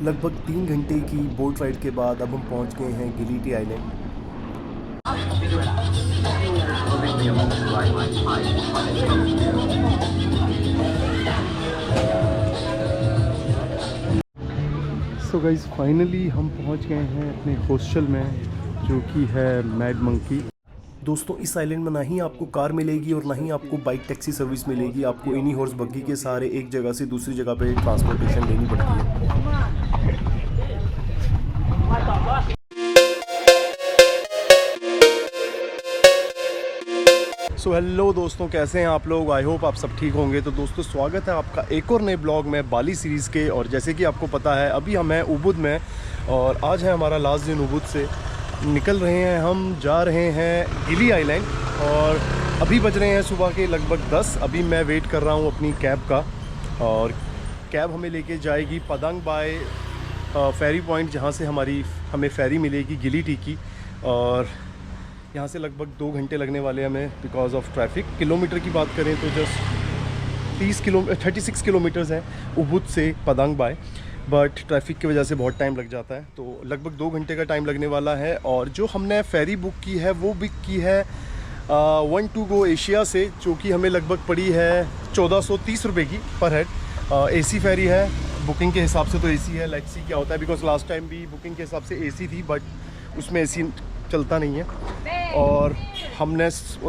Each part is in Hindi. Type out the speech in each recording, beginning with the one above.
लगभग 3 घंटे की बोट राइड के बाद अब हम पहुंच गए हैं गिलीटी आइलैंड। सो गाइस फाइनली हम पहुंच गए हैं अपने हॉस्टल में, जो कि है मैड मंकी। दोस्तों, इस आइलैंड में ना ही आपको कार मिलेगी और ना ही आपको बाइक टैक्सी सर्विस मिलेगी। आपको इन्हीं हॉर्स बग्गी के सहारे एक जगह से दूसरी जगह पे ट्रांसपोर्टेशन लेनी पड़ती है। सो हेलो दोस्तों, कैसे हैं आप लोग? आई होप आप सब ठीक होंगे। तो दोस्तों, स्वागत है आपका एक और नए ब्लॉग में बाली सीरीज़ के। और जैसे कि आपको पता है, अभी हम हैं उबुद में और आज है हमारा लास्ट दिन उबुद से। निकल रहे हैं, हम जा रहे हैं गिली आइलैंड और अभी बज रहे हैं सुबह के लगभग 10। अभी मैं वेट कर रहा हूँ अपनी कैब का, और कैब हमें लेके जाएगी पतंग बाय फेरी पॉइंट, जहाँ से हमें फेरी मिलेगी गिलीटी की। और यहाँ से लगभग 2 घंटे लगने वाले हैं हमें बिकॉज ऑफ ट्रैफिक। किलोमीटर की बात करें तो जस्ट 36 किलोमीटर्स हैं उबुद से पतंग बाय, बट ट्रैफिक की वजह से बहुत टाइम लग जाता है। तो लगभग 2 घंटे का टाइम लगने वाला है। और जो हमने फेरी बुक की है वो बुक की है वन टू गो एशिया से, जो कि हमें लगभग पड़ी है 1430 रुपये की पर हेड। एसी फेरी है, बुकिंग के हिसाब से तो एसी है। लेट्स सी क्या होता है, बिकॉज लास्ट टाइम भी बुकिंग के हिसाब से एसी थी, बट उसमें एसी चलता नहीं है। और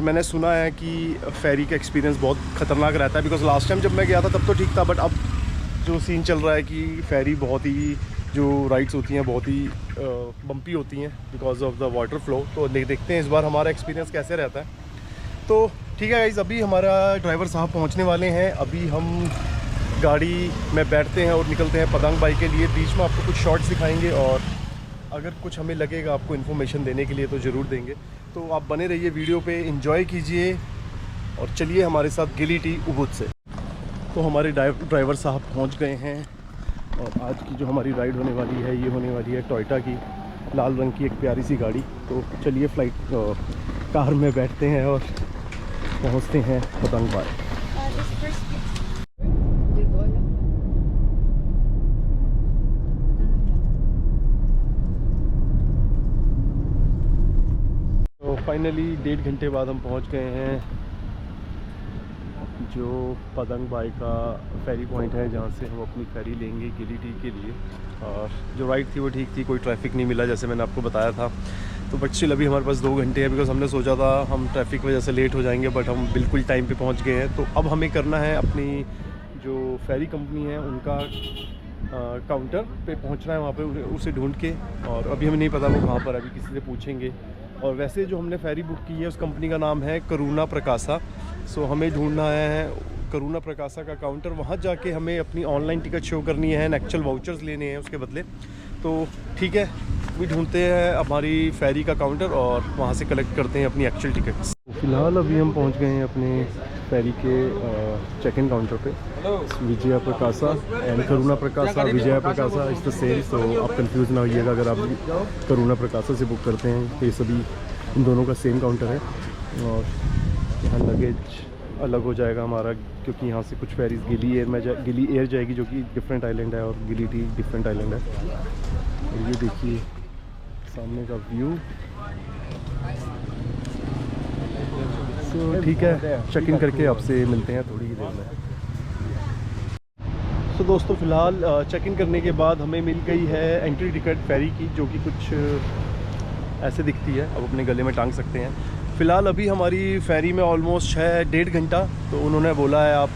मैंने सुना है कि फेरी का एक्सपीरियंस बहुत ख़तरनाक रहता है, बिकॉज लास्ट टाइम जब मैं गया था तब तो ठीक था, बट अब जो सीन चल रहा है कि फेरी बहुत ही, जो राइड्स होती हैं बहुत ही बम्पी होती हैं because of the water flow. तो देखते हैं इस बार हमारा एक्सपीरियंस कैसे रहता है। तो ठीक है गाइस, अभी हमारा ड्राइवर साहब पहुंचने वाले हैं। अभी हम गाड़ी में बैठते हैं और निकलते हैं पतंग बाई के लिए। बीच में आपको कुछ शॉट्स दिखाएंगे और अगर कुछ हमें लगेगा आपको इन्फॉर्मेशन देने के लिए तो ज़रूर देंगे। तो आप बने रहिए वीडियो पे, एंजॉय कीजिए और चलिए हमारे साथ गिलीटी उबुद से। तो हमारे ड्राइवर साहब पहुंच गए हैं और आज की जो हमारी राइड होने वाली है, ये होने वाली है टोयोटा की लाल रंग की एक प्यारी सी गाड़ी। तो चलिए कार में बैठते हैं और पहुंचते हैं पतंग बाय। फाइनली 1.5 घंटे बाद हम पहुंच गए हैं जो पतंग बाई का फेरी पॉइंट है, जहां से हम अपनी फेरी लेंगे गिलीटी के लिए। और जो राइड थी वो ठीक थी, कोई ट्रैफिक नहीं मिला जैसे मैंने आपको बताया था। तो बट स्टिल अभी हमारे पास 2 घंटे हैं, बिकॉज हमने सोचा था हम ट्रैफिक की वजह से लेट हो जाएंगे, बट हम बिल्कुल टाइम पे पहुंच गए हैं। तो अब हमें करना है अपनी जो फेरी कंपनी है उनका काउंटर पे पहुंचना है, वहाँ पे उसे ढूंढ के। और अभी हमें नहीं पता वो कहाँ पर, अभी किसी से पूछेंगे। और वैसे जो हमने फेरी बुक की है उस कंपनी का नाम है करुणा प्रकाशा। सो हमें ढूंढना है करुणा प्रकाशा का काउंटर। वहाँ जाके हमें अपनी ऑनलाइन टिकट शो करनी है, एक्चुअल वाउचर्स लेने हैं उसके बदले। तो ठीक है, अभी ढूंढते हैं हमारी फेरी का काउंटर और वहाँ से कलेक्ट करते हैं अपनी एक्चुअल टिकट्स। फ़िलहाल अभी हम पहुँच गए हैं अपने फेरी के चेक इन काउंटर पे। Vijaya Prakasha and Karuna Prakasha, Vijaya Prakasha is the same. तो आप कंफ्यूज ना होइएगा अगर आप करुणा प्रकाशा से बुक करते हैं, तो ये सभी इन दोनों का सेम काउंटर है। और यहाँ लगेज अलग हो जाएगा हमारा, क्योंकि यहाँ से कुछ फेरीज गिली एयर जाएगी, जो कि डिफरेंट आइलैंड है, और गिलीटी डिफरेंट आइलैंड है। और ये देखिए सामने का व्यू। तो ठीक है, चेक इन करके आपसे मिलते हैं थोड़ी ही देर में। तो दोस्तों, फ़िलहाल चेक इन करने के बाद हमें मिल गई है एंट्री टिकट फेरी की, जो कि कुछ ऐसे दिखती है, अब अपने गले में टांग सकते हैं। फ़िलहाल अभी हमारी फेरी में ऑलमोस्ट है 1.5 घंटा। तो उन्होंने बोला है आप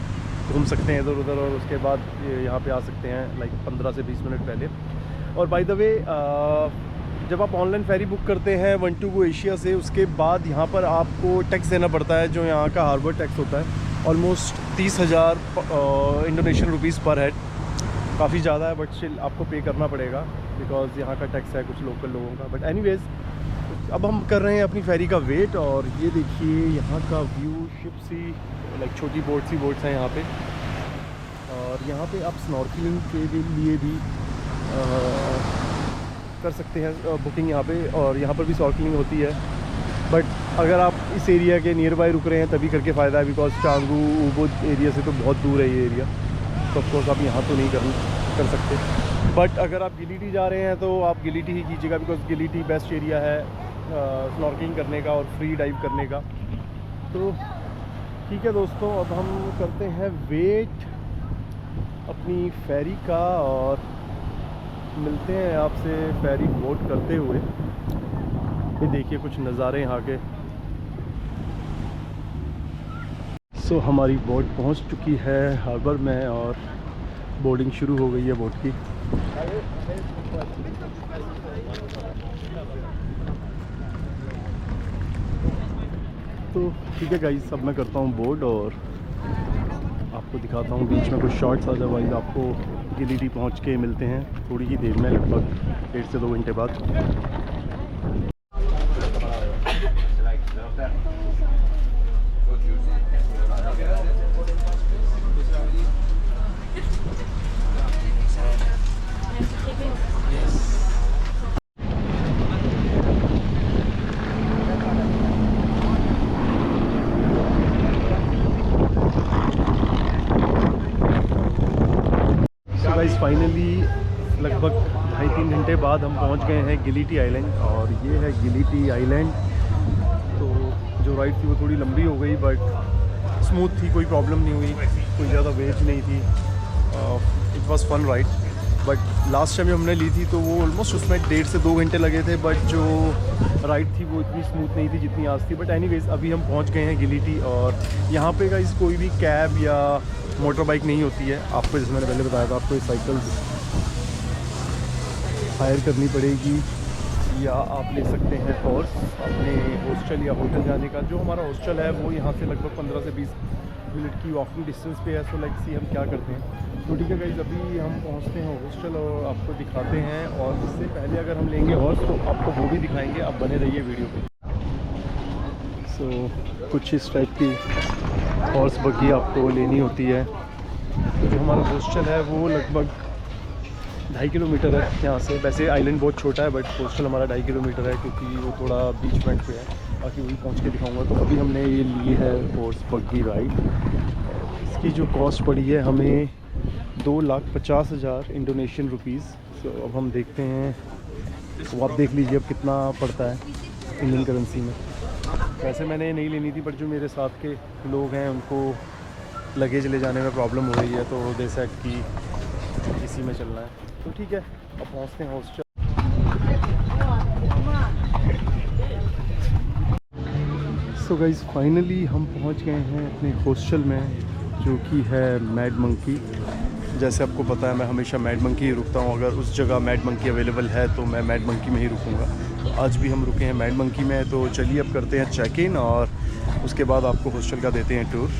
घूम सकते हैं इधर उधर, और उसके बाद यहाँ पे आ सकते हैं लाइक 15 से 20 मिनट पहले। और बाय द वे, जब आप ऑनलाइन फेरी बुक करते हैं वन टू गो एशिया से, उसके बाद यहाँ पर आपको टैक्स देना पड़ता है, जो यहाँ का हार्बर टैक्स होता है ऑलमोस्ट 30,000 इंडोनेशियन रुपीज़ पर हेड। काफ़ी ज़्यादा है, बट स्टिल आपको पे करना पड़ेगा बिकॉज यहाँ का टैक्स है कुछ लोकल लोगों का। बट एनीवेज़, अब हम कर रहे हैं अपनी फेरी का वेट। और ये देखिए यहाँ का व्यू, शिप सी लाइक छोटी बोट्स हैं यहाँ पे। और यहाँ पे आप स्नॉर्कलिंग के लिए भी कर सकते हैं बुकिंग यहाँ पे, और यहाँ पर भी स्नॉर्कलिंग होती है। बट अगर आप इस एरिया के नियर बाय रुक रहे हैं तभी करके फ़ायदा है, बिकॉज चांगू उबुद एरिया से तो बहुत दूर है ये एरिया। तो ऑफकोर्स आप यहाँ तो नहीं कर सकते। बट अगर आप गिलिटी जा रहे हैं तो आप गिलिटी ही कीजिएगा, बिकॉज गिलिटी बेस्ट एरिया है स्नॉर्किंग करने का और फ्री डाइव करने का। तो ठीक है दोस्तों, अब हम करते हैं वेट अपनी फेरी का और मिलते हैं आपसे फेरी बोट करते हुए। ये देखिए कुछ नज़ारे यहाँ के। सो हमारी बोट पहुँच चुकी है हार्बर में और बोर्डिंग शुरू हो गई है बोट की। तो ठीक है गाइस, अब मैं करता हूँ बोर्ड और आपको दिखाता हूँ बीच में कुछ शॉट्स। अदरवाइज आपको गिलिटी पहुँच के मिलते हैं थोड़ी ही देर में, लगभग 1.5 से 2 घंटे बाद। गाइस फाइनली लगभग 2.5-3 घंटे बाद हम पहुंच गए हैं गिलिटी आइलैंड और ये है गिलिटी आइलैंड। तो जो राइड थी वो थोड़ी लंबी हो गई बट स्मूथ थी, कोई प्रॉब्लम नहीं हुई, कोई ज़्यादा वेज नहीं थी। It was fun ride. But last time जब हमने ली थी तो वो ऑलमोस्ट उसमें 1.5 से 2 घंटे लगे थे, बट जो राइड थी वो इतनी स्मूथ नहीं थी जितनी आज थी। बट एनीवेज अभी हम पहुंच गए हैं गिलिटी और यहाँ पे गाइस कोई भी कैब या मोटर बाइक नहीं होती है। आपको जैसे मैंने पहले बताया था, आपको ये साइकिल हायर करनी पड़ेगी या आप ले सकते हैं हॉर्स अपने हॉस्टल या होटल जाने का। जो हमारा हॉस्टल है वो यहाँ से लगभग 15 से 20 मिनट की वॉकिंग डिस्टेंस पे है। सो लाइक सी हम क्या करते हैं। तो ठीक है गाइस, अभी हम पहुँचते हैं हॉस्टल और आपको दिखाते हैं। और इससे पहले अगर हम लेंगे हॉर्स तो आपको वो भी दिखाएंगे, आप बने रहिए वीडियो पे। सो कुछ इस टाइप की हॉर्स बग्गी आपको लेनी होती है। तो जो हमारा हॉस्टल है वो लगभग 2.5 किलोमीटर है यहाँ से। वैसे आइलैंड बहुत छोटा है बट हॉस्टल हमारा 2.5 किलोमीटर है क्योंकि वो थोड़ा बीच फ्रंट पे है। बाकी वही पहुँच के दिखाऊंगा। तो अभी हमने ये ली है हॉर्स बग्गी राइड। इसकी जो कॉस्ट पड़ी है हमें 2,50,000 इंडोनेशियन रुपीज़। सो अब हम देखते हैं, वो आप देख लीजिए अब कितना पड़ता है इंडियन करेंसी में। वैसे मैंने नहीं लेनी थी बट जो मेरे साथ के लोग हैं उनको लगेज ले जाने में प्रॉब्लम हो रही है तो दे सेड कि इसी में चलना है। तो ठीक है, अब पहुँचते हैं हॉस्टल। सो गाइस फाइनली हम पहुँच गए हैं अपने हॉस्टल में जो कि है मैड मंकी। जैसे आपको पता है मैं हमेशा मैड मंकी ही रुकता हूँ। अगर उस जगह मैड मंकी अवेलेबल है तो मैं मैड मंकी में ही रुकूँगा। तो आज भी हम रुके हैं मैड मंकी में। तो चलिए अब करते हैं चेक इन और उसके बाद आपको हॉस्टल का देते हैं टूर।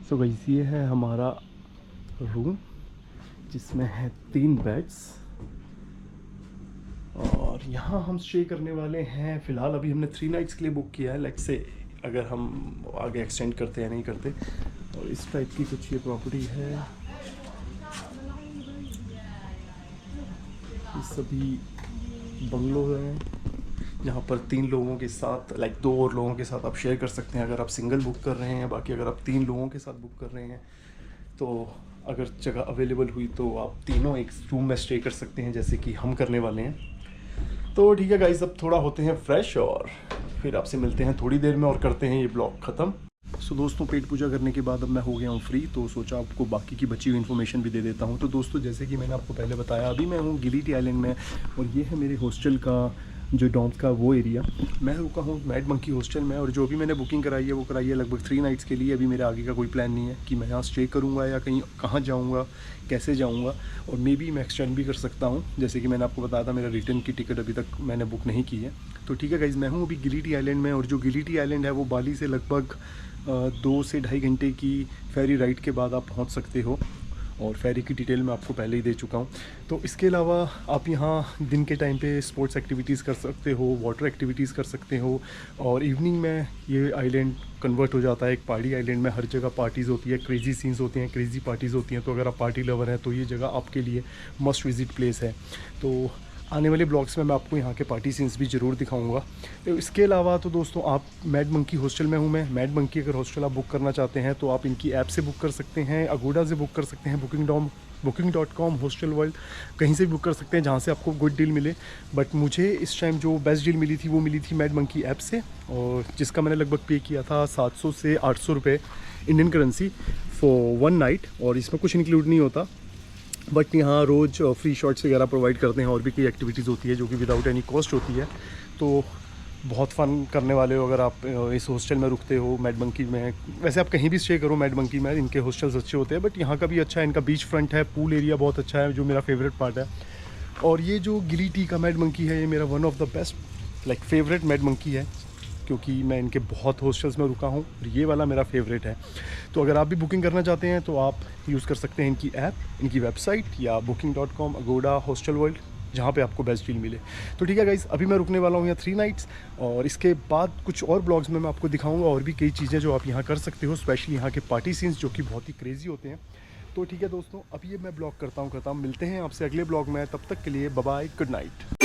सो गाइस ये है हमारा रूम जिसमें है 3 बेड्स और यहाँ हम स्टे करने वाले हैं। फ़िलहाल अभी हमने 3 नाइट्स के लिए बुक किया है। लाइक से अगर हम आगे एक्सटेंड करते हैं नहीं करते। और इस टाइप की कुछ ये प्रॉपर्टी है। ये सभी बंगलो हैं जहाँ पर 3 लोगों के साथ लाइक 2 और लोगों के साथ आप शेयर कर सकते हैं अगर आप सिंगल बुक कर रहे हैं। बाकी अगर आप 3 लोगों के साथ बुक कर रहे हैं तो अगर जगह अवेलेबल हुई तो आप तीनों एक रूम में स्टे कर सकते हैं जैसे कि हम करने वाले हैं। तो ठीक है गाइस, अब थोड़ा होते हैं फ्रेश और फिर आपसे मिलते हैं थोड़ी देर में और करते हैं ये ब्लॉग ख़त्म। सो दोस्तों पेट पूजा करने के बाद अब मैं हो गया हूँ फ्री। तो सोचा आपको बाकी की बची हुई इन्फॉर्मेशन भी दे देता हूँ। तो दोस्तों जैसे कि मैंने आपको पहले बताया, अभी मैं हूँ गिलिटी आइलैंड में और ये है मेरे हॉस्टल का जो डॉम्स का वो एरिया। मैं रुका हूँ मैड मंकी हॉस्टल में, और जो भी मैंने बुकिंग कराई है वो कराई है लगभग 3 नाइट्स के लिए। अभी मेरे आगे का कोई प्लान नहीं है कि मैं यहाँ स्टे करूँगा या कहीं कहाँ जाऊँगा, कैसे जाऊँगा, और मे बी मैं एक्सटेंड भी कर सकता हूँ। जैसे कि मैंने आपको बताया था, मेरा रिटर्न की टिकट अभी तक मैंने बुक नहीं की है। तो ठीक है गाइज़, मैं हूँ अभी गिलिटी आइलैंड में, और जो गिलिटी आइलैंड है वो बाली से लगभग 2 से ढाई घंटे की फेरी राइड के बाद आप पहुँच सकते हो, और फेरी की डिटेल मैं आपको पहले ही दे चुका हूँ। तो इसके अलावा आप यहाँ दिन के टाइम पे स्पोर्ट्स एक्टिविटीज़ कर सकते हो, वाटर एक्टिविटीज़ कर सकते हो, और इवनिंग में ये आइलैंड कन्वर्ट हो जाता है एक पार्टी आइलैंड में। हर जगह पार्टीज़ होती है, क्रेज़ी सीन्स होते हैं, क्रेज़ी पार्टीज़ होती हैं। तो अगर आप पार्टी लवर हैं तो ये जगह आपके लिए मस्ट विज़िट प्लेस है। तो आने वाले ब्लॉग्स में मैं आपको यहाँ के पार्टी सीन्स भी ज़रूर दिखाऊंगा। तो इसके अलावा तो दोस्तों, आप मैड मंकी हॉस्टल में हूँ मैं। मैड मंकी अगर हॉस्टल आप बुक करना चाहते हैं तो आप इनकी ऐप से बुक कर सकते हैं, अगोडा से बुक कर सकते हैं, booking.com, हॉस्टल वर्ल्ड, कहीं से भी बुक कर सकते हैं जहाँ से आपको गुड डील मिले। बट मुझे इस टाइम जो बेस्ट डील मिली थी वो मिली थी मैड मंकी ऐप से, और जिसका मैंने लगभग पे किया था 700 से 800 रुपये इंडियन करेंसी फॉर 1 नाइट, और इसमें कुछ इंक्लूड नहीं होता। बट यहाँ रोज़ फ्री शॉट्स वगैरह प्रोवाइड करते हैं, और भी कई एक्टिविटीज़ होती है जो कि विदाउट एनी कॉस्ट होती है। तो बहुत फ़न करने वाले हो अगर आप इस हॉस्टल में रुकते हो मैड मंकी में। वैसे आप कहीं भी स्टे करो मैड मंकी में, इनके हॉस्टल्स अच्छे होते हैं, बट यहाँ का भी अच्छा है। इनका बीच फ्रंट है, पूल एरिया बहुत अच्छा है, जो मेरा फेवरेट पार्ट है। और ये जो गिलिटी का मैड मंकी है, ये मेरा one of the best favourite mad monkey है, क्योंकि मैं इनके बहुत हॉस्टल्स में रुका हूँ और ये वाला मेरा फेवरेट है। तो अगर आप भी बुकिंग करना चाहते हैं तो आप यूज़ कर सकते हैं इनकी ऐप, इनकी वेबसाइट, या booking.com, अगोडा, हॉस्टल वर्ल्ड, जहाँ पे आपको बेस्ट डील मिले। तो ठीक है गाइज़, अभी मैं रुकने वाला हूँ यहाँ 3 नाइट्स, और इसके बाद कुछ और ब्लॉग्स में मैं आपको दिखाऊँगा और भी कई चीज़ें जो आप यहाँ कर सकते हो, स्पेशली यहाँ के पार्टी सीन्स जो कि बहुत ही क्रेजी होते हैं। तो ठीक है दोस्तों, अभी ये मैं ब्लॉग करता हूँ, मिलते हैं आपसे अगले ब्लॉग में। तब तक के लिए बाय बाय, गुड नाइट।